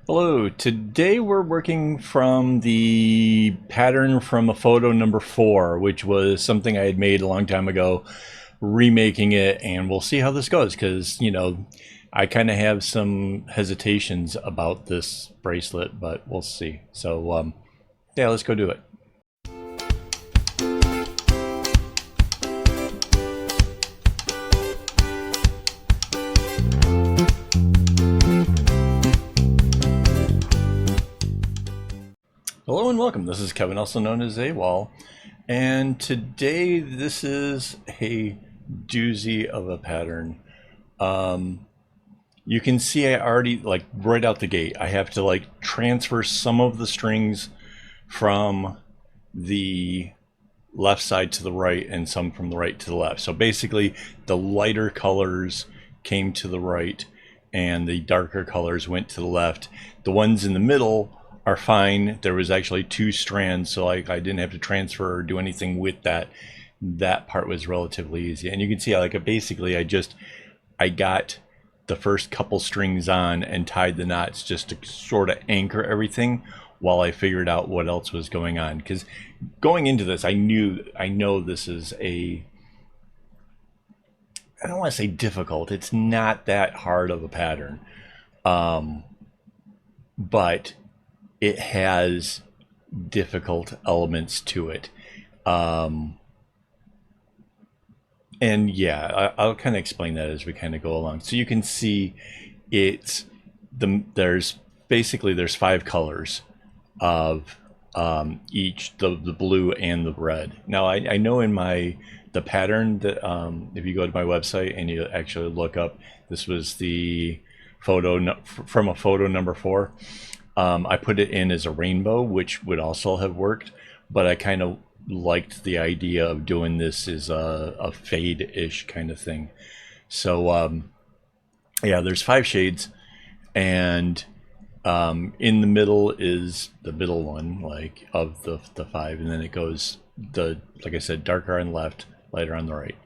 Hello, today we're working from the pattern from a photo number 4, which was something I had made a long time ago, remaking it, and we'll see how this goes because, I kind of have some hesitations about this bracelet, but we'll see. So, yeah, let's go do it. Hello and welcome. This is Kevin, also known as AKAAWOL, and today this is a doozy of a pattern. You can see I already, like, right out the gate, I have to like transfer some of the strings from the left side to the right and some from the right to the left. So basically the lighter colors came to the right and the darker colors went to the left. The ones in the middle are fine. There was actually 2 strands, so like I didn't have to transfer or do anything with that. That part was relatively easy. And you can see like basically I got the first couple strings on and tied the knots just to sort of anchor everything while I figured out what else was going on. Because going into this, I know this is I don't want to say difficult. It's not that hard of a pattern. But it has difficult elements to it. And yeah, I'll kind of explain that as we kind of go along. So you can see there's 5 colors of each, the blue and the red. Now I know in the pattern that if you go to my website and you actually look up, this was the photo from a photo number 4. I put it in as a rainbow, which would also have worked, but I kind of liked the idea of doing this as a fade-ish kind of thing. So yeah, there's 5 shades, and in the middle is the middle one, like of the 5, and then it goes like I said, darker on the left, lighter on the right.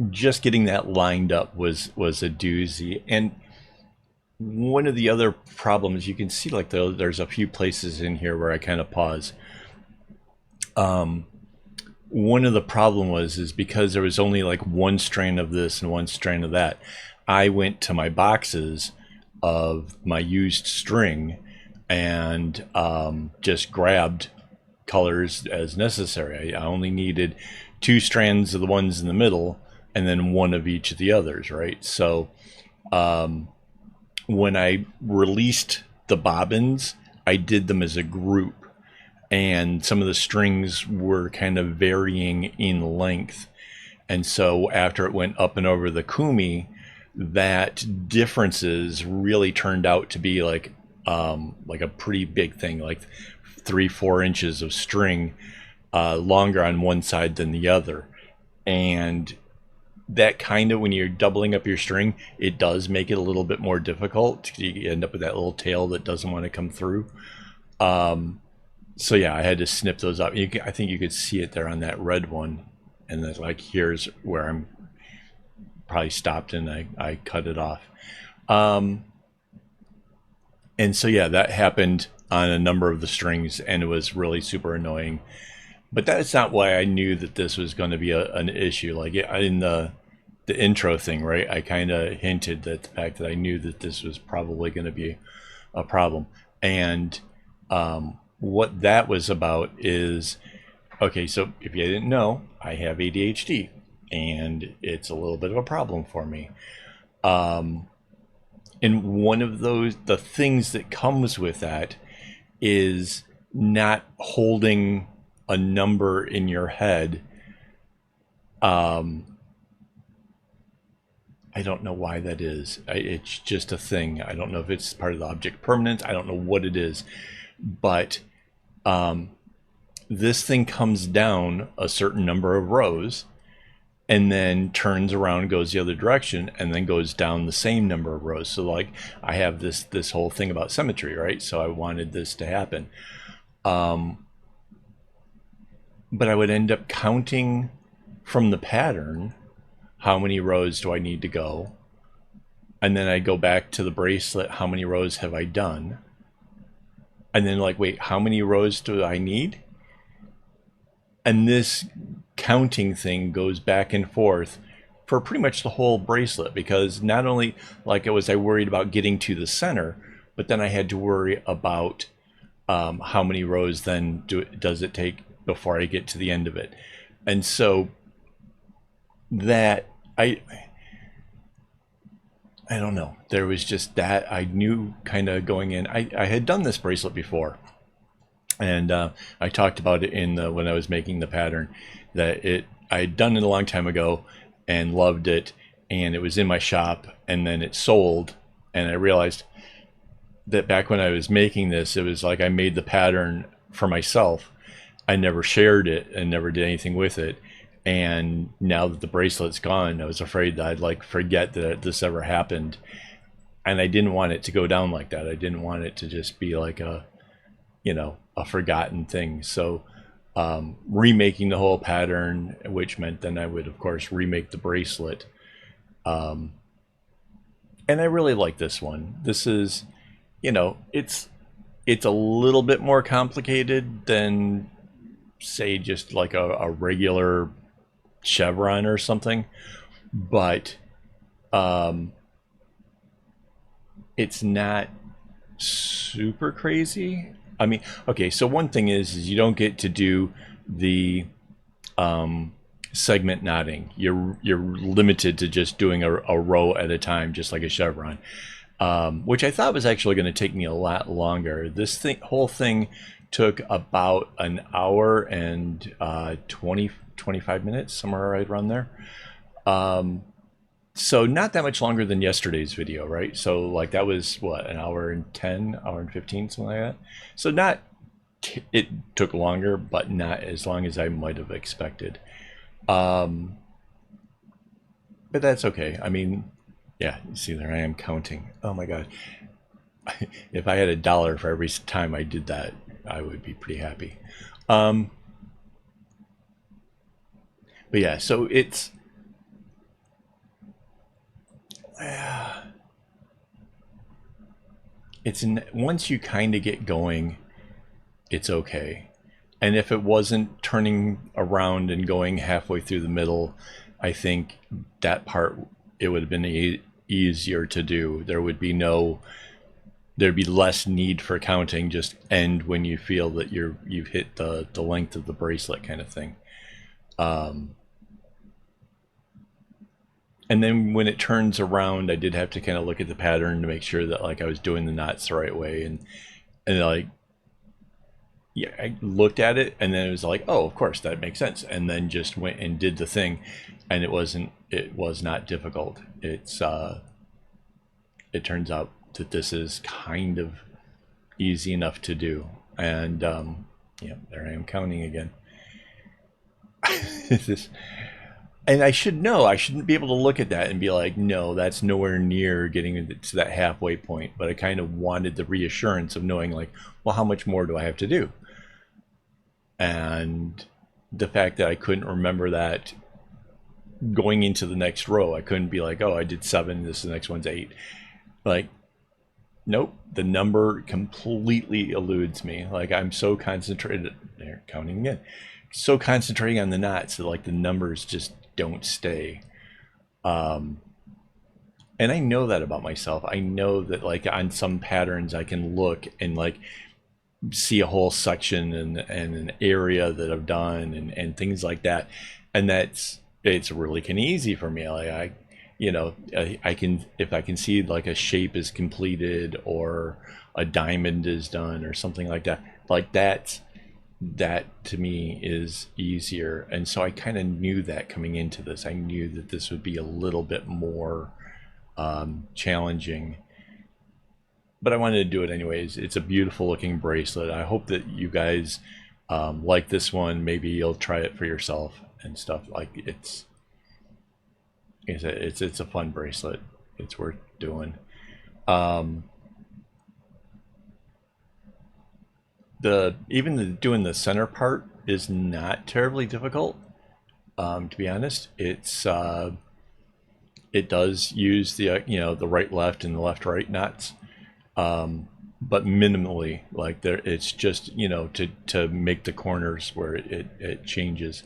Just getting that lined up was a doozy. And one of the other problems, you can see like there's a few places in here where I kind of pause. One of the problem is because there was only like 1 strand of this and 1 strand of that, I went to my boxes of my used string and just grabbed colors as necessary. I only needed 2 strands of the ones in the middle and then 1 of each of the others, right? So when I released the bobbins, I did them as a group, and some of the strings were kind of varying in length. And so after it went up and over the kumi, that differences really turned out to be like a pretty big thing, like 3-4 inches of string longer on one side than the other. And that kind of, when you're doubling up your string, it does make it a little bit more difficult. You end up with that little tail that doesn't want to come through. So yeah, I had to snip those up. I think you could see it there on that red one, and then like here's where I'm probably stopped and I cut it off. And so yeah, that happened on a number of the strings, and it was really super annoying. But that's not why I knew that this was going to be an issue. Like in the intro thing, right? I kind of hinted that the fact that I knew that this was probably going to be a problem. And what that was about is, okay, so if you didn't know, I have ADHD, and it's a little bit of a problem for me. And one of the things that comes with that is not holding a number in your head. I don't know why that is. It's just a thing. I don't know if it's part of the object permanence. I don't know what it is, but this thing comes down a certain number of rows and then turns around, goes the other direction, and then goes down the same number of rows. So like I have this whole thing about symmetry, right? So I wanted this to happen. But I would end up counting from the pattern, how many rows do I need to go? and then I go back to the bracelet, how many rows have I done? And then like, wait, how many rows do I need? And this counting thing goes back and forth for pretty much the whole bracelet, because not only like I worried about getting to the center, but then I had to worry about how many rows then does it take before I get to the end of it. And so that I don't know. There was just that I knew kind of going in. I had done this bracelet before, and I talked about it in when I was making the pattern, that I had done it a long time ago and loved it, and it was in my shop, and then it sold, and I realized that back when I was making this, it was like I made the pattern for myself. I never shared it and never did anything with it. And now that the bracelet's gone, I was afraid that I'd like forget that this ever happened. And I didn't want it to go down like that. I didn't want it to just be like a forgotten thing. So remaking the whole pattern, which meant then I would of course remake the bracelet. And I really like this one. This is, it's a little bit more complicated than say just like a regular chevron or something, but it's not super crazy. I mean, okay, so one thing is you don't get to do the segment knotting. You're limited to just doing a row at a time, just like a chevron, which I thought was actually going to take me a lot longer. This whole thing took about an hour and 25 minutes, somewhere right around there. So not that much longer than yesterday's video, right? So like that was what, an hour and 10, hour and 15, something like that. So not, it took longer, but not as long as I might have expected. But that's okay. I mean, yeah, you see there I am counting. Oh my God. If I had $1 for every time I did that, I would be pretty happy. But yeah, so it's once you kind of get going, it's okay. And if it wasn't turning around and going halfway through the middle, I think that part, it would have been easier to do. There'd be less need for counting, just end when you feel that you've hit the length of the bracelet kind of thing. And then when it turns around, I did have to kind of look at the pattern to make sure that like I was doing the knots the right way, and like, yeah, I looked at it and then it was like, oh, of course that makes sense, and then just went and did the thing, and it was not difficult. It turns out that this is kind of easy enough to do, and yeah, there I am counting again. And I should know, I shouldn't be able to look at that and be like, no, that's nowhere near getting to that halfway point. But I kind of wanted the reassurance of knowing like, well, how much more do I have to do? And the fact that I couldn't remember that going into the next row, I couldn't be like, oh, I did 7, this the next one's 8. Like, nope, the number completely eludes me. Like I'm so concentrated, there, counting again, so concentrating on the knots that like the numbers just don't stay. And I know that about myself. I know that like on some patterns I can look and like see a whole section and an area that I've done and things like that, and it's really kind of easy for me. Like I can, if I can see like a shape is completed or a diamond is done or something like that, like that to me is easier. And so I kind of knew that coming into this. I knew that this would be a little bit more challenging, but I wanted to do it anyways. It's a beautiful looking bracelet. I hope that you guys like this one. Maybe you'll try it for yourself and stuff. Like it's a fun bracelet. It's worth doing. Doing the center part is not terribly difficult. To be honest, it it does use the you know, the right left and the left right knots, but minimally. Like there, it's just, you know, to make the corners where it changes,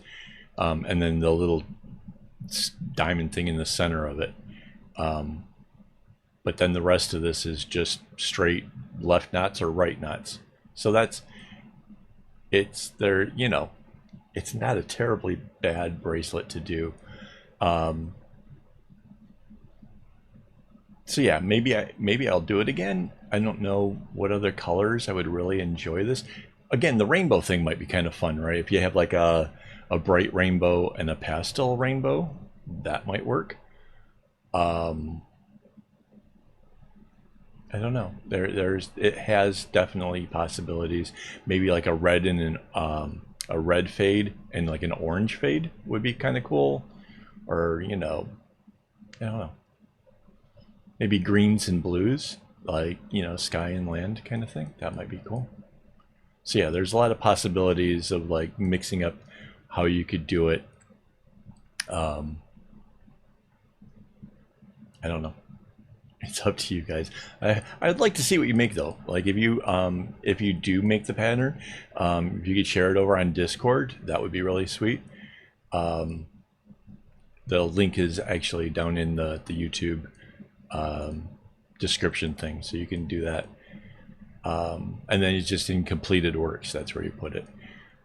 and then the little diamond thing in the center of it. But then the rest of this is just straight left knots or right knots. So that's, it's there, you know, it's not a terribly bad bracelet to do. So yeah, maybe I'll do it again. I don't know what other colors I would really enjoy this. Again, the rainbow thing might be kind of fun, right? If you have like a bright rainbow and a pastel rainbow, that might work. I don't know. There's it has definitely possibilities. Maybe like a red and a red fade and like an orange fade would be kind of cool. Or, you know, I don't know. Maybe greens and blues, like, you know, sky and land kind of thing. That might be cool. So yeah, there's a lot of possibilities of like mixing up how you could do it. I don't know. It's up to you guys. I'd like to see what you make though. Like if you do make the pattern, if you could share it over on Discord, that would be really sweet. The link is actually down in the YouTube description thing, so you can do that. And then it's just in completed works. That's where you put it.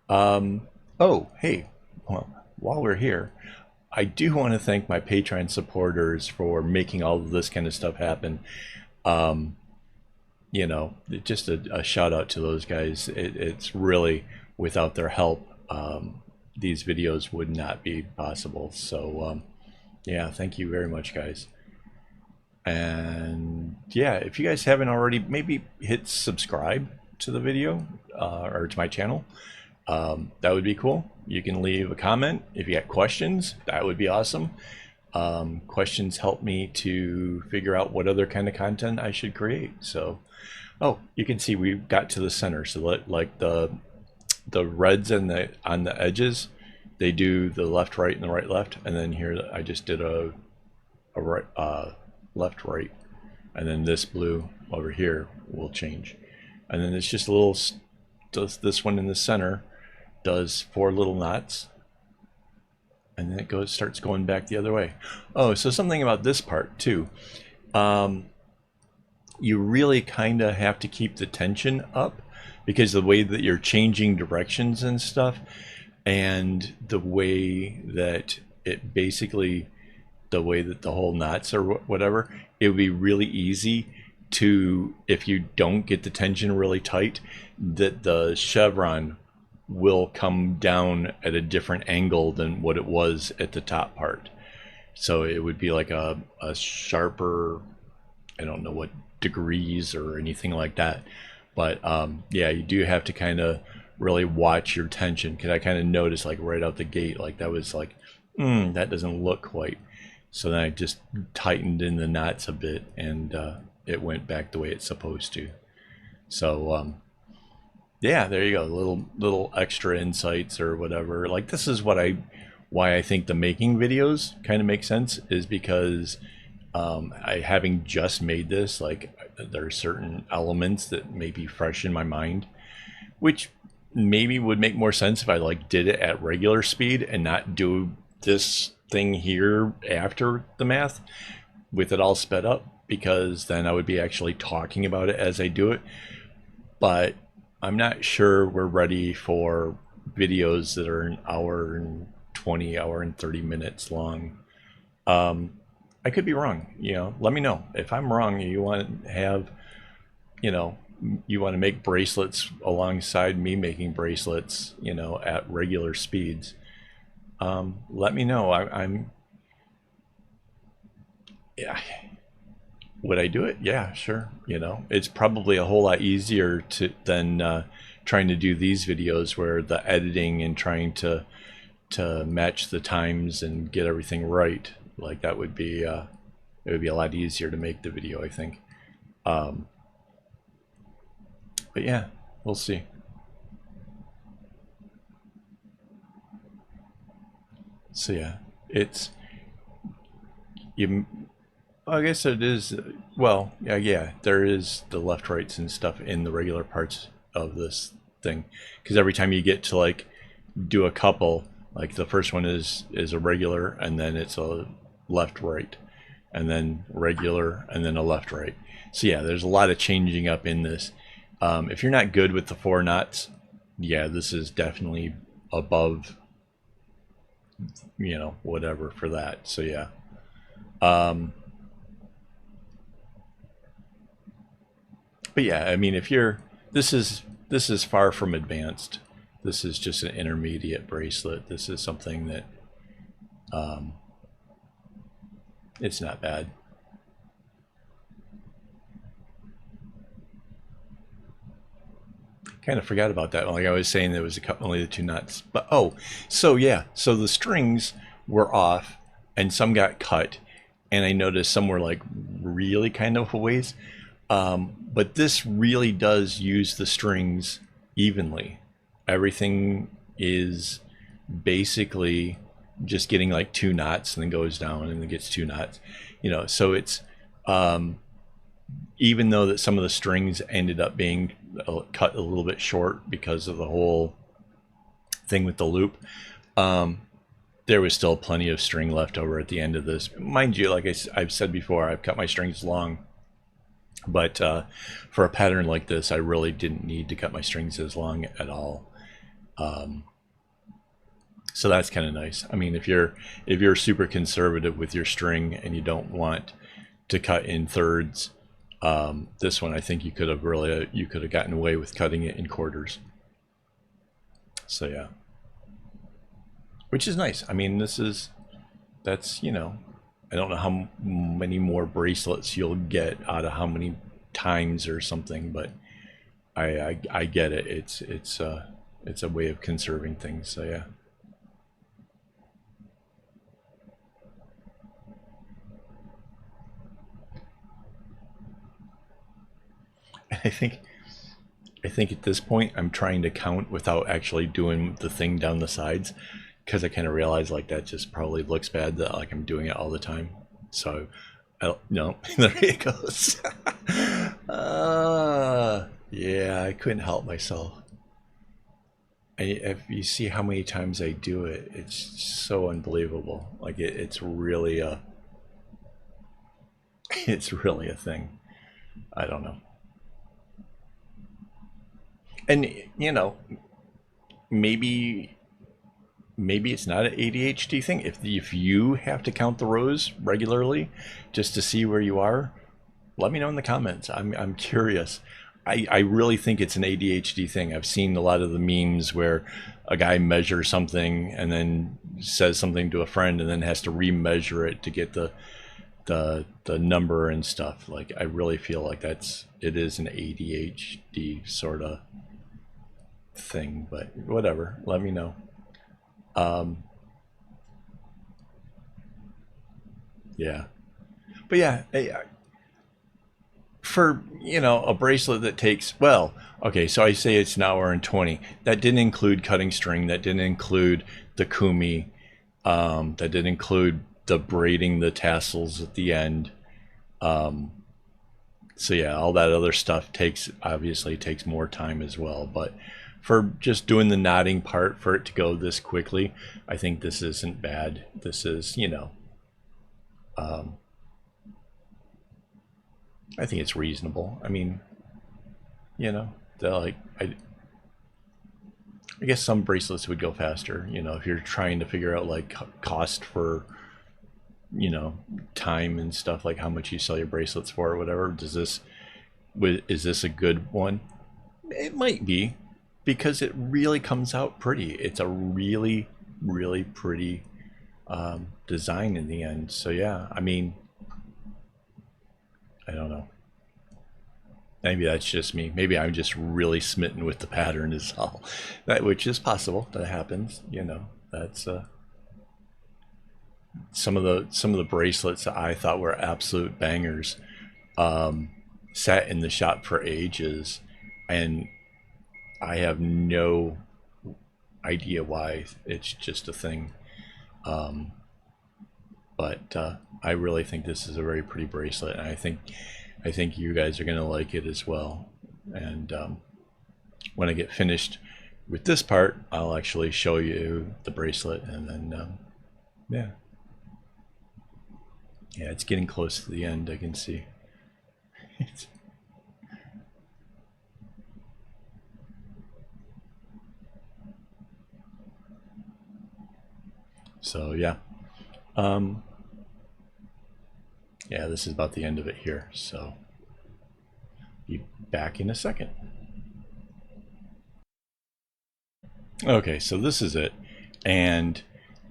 Oh, hey, well, while we're here, I do want to thank my Patreon supporters for making all of this kind of stuff happen. You know, just a shout out to those guys. It's really, without their help, these videos would not be possible. So, yeah, thank you very much, guys. And yeah, if you guys haven't already, maybe hit subscribe to the video or to my channel. That would be cool. You can leave a comment if you got questions. That would be awesome. Questions help me to figure out what other kind of content I should create. So, oh, you can see we got to the center. So like the reds and the on the edges, they do the left, right, and the right, left. And then here I just did a right, left, right, and then this blue over here will change. And then it's just a little, does this one in the center does 4 little knots, and then it starts going back the other way. Oh, so something about this part too. You really kind of have to keep the tension up because the way that you're changing directions and stuff, and the way that it basically, the way that the whole knots or whatever, it would be really easy to, if you don't get the tension really tight, that the chevron will come down at a different angle than what it was at the top part. So it would be like a sharper, I don't know what degrees or anything like that. But yeah, you do have to kind of really watch your tension, because I kind of noticed like right out the gate, like that was like, that doesn't look quite. So then I just tightened in the knots a bit, and it went back the way it's supposed to. So yeah, there you go. Little extra insights or whatever. Like this is why I think the making videos kind of make sense, is because I, having just made this, like there are certain elements that may be fresh in my mind, which maybe would make more sense if I like did it at regular speed and not do this thing here after the math with it all sped up, because then I would be actually talking about it as I do it. But I'm not sure we're ready for videos that are an hour and 20, hour and 30 minutes long. I could be wrong, you know, let me know if I'm wrong. You want to have, you know, you want to make bracelets alongside me making bracelets, you know, at regular speeds. Let me know. I'm yeah, would I do it? Yeah, sure. You know, it's probably a whole lot easier than trying to do these videos where the editing and trying to match the times and get everything right. Like that would be it would be a lot easier to make the video, I think. But yeah, we'll see. So yeah, it's you, I guess it is. Well, yeah, yeah. There is the left, rights, and stuff in the regular parts of this thing, because every time you get to like do a couple, like the first one is a regular, and then it's a left, right, and then regular, and then a left, right. So yeah, there's a lot of changing up in this. If you're not good with the 4 knots, yeah, this is definitely above, whatever for that. So yeah. But yeah, I mean, if you're, this is far from advanced. This is just an intermediate bracelet. This is something that, it's not bad. Kind of forgot about that. Like I was saying, there was only the 2 knots. But oh, so yeah, so the strings were off, and some got cut, and I noticed some were like really kind of a ways. But this really does use the strings evenly. Everything is basically just getting like 2 knots and then goes down and then gets 2 knots. So it's, even though that some of the strings ended up being cut a little bit short because of the whole thing with the loop, there was still plenty of string left over at the end of this. Mind you, like I've said before, I've cut my strings long, but for a pattern like this, I really didn't need to cut my strings as long at all. So that's kind of nice. I mean, if you're super conservative with your string and you don't want to cut in thirds, this one I think you could have gotten away with cutting it in quarters. So yeah, which is nice. I mean, that's I don't know how many more bracelets you'll get out of how many times or something, but I get it. It's a way of conserving things. So yeah. I think at this point I'm trying to count without actually doing the thing down the sides, because I kind of realize like that just probably looks bad that like I'm doing it all the time. So no, there it goes. Yeah, I couldn't help myself. If you see how many times I do it, it's so unbelievable. Like it's really a it's really a thing. I don't know. And maybe it's not an ADHD thing. If you have to count the rows regularly just to see where you are, let me know in the comments. I'm curious. I really think it's an ADHD thing. I've seen a lot of the memes where a guy measures something and then says something to a friend and then has to remeasure it to get the number and stuff. Like I really feel like it is an ADHD sort of thing, but whatever. Let me know. Yeah, but yeah, for a bracelet that takes, well, okay, so I say it's an hour and 20. That didn't include cutting string. That didn't include the kumi. That didn't include the braiding the tassels at the end. So yeah, all that other stuff obviously takes more time as well. But for just doing the knotting part, for it to go this quickly, I think this isn't bad. This is, I think it's reasonable. I mean, like I guess some bracelets would go faster. If you're trying to figure out like cost for, time and stuff, like how much you sell your bracelets for or whatever. Is this a good one? It might be, because it really comes out pretty. It's a really, really pretty design in the end. So yeah, I mean, I don't know. Maybe that's just me. Maybe I'm just really smitten with the pattern is all. Which is possible. That happens. That's some of the bracelets that I thought were absolute bangers, sat in the shop for ages, and I have no idea why. It's just a thing. but I really think this is a very pretty bracelet, and I think you guys are gonna like it as well. And when I get finished with this part, I'll actually show you the bracelet, and then yeah, it's getting close to the end. I can see. So yeah, yeah, this is about the end of it here. So be back in a second. Okay, so this is it, and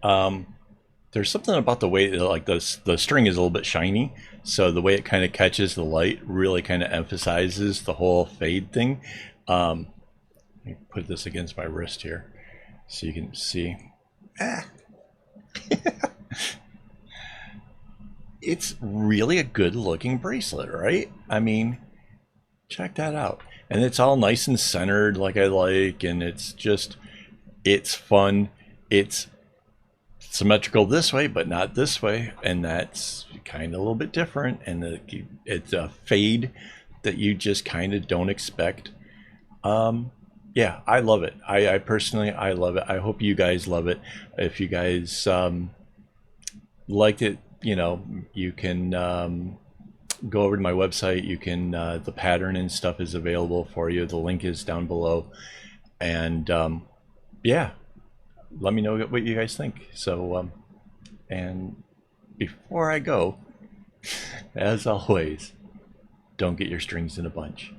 there's something about the way that, like, the string is a little bit shiny, so the way it kind of catches the light really kind of emphasizes the whole fade thing. Let me put this against my wrist here so you can see. It's really a good looking bracelet, right? I mean, check that out. And it's all nice and centered like I like, and it's just, it's fun. It's symmetrical this way, but not this way, and that's kind of a little bit different. And it's a fade that you just kind of don't expect. Yeah, I love it. I personally, I love it. I hope you guys love it. If you guys liked it, you know, you can go over to my website. You can the pattern and stuff is available for you. The link is down below, and yeah, let me know what you guys think. So and before I go, as always, don't get your strings in a bunch.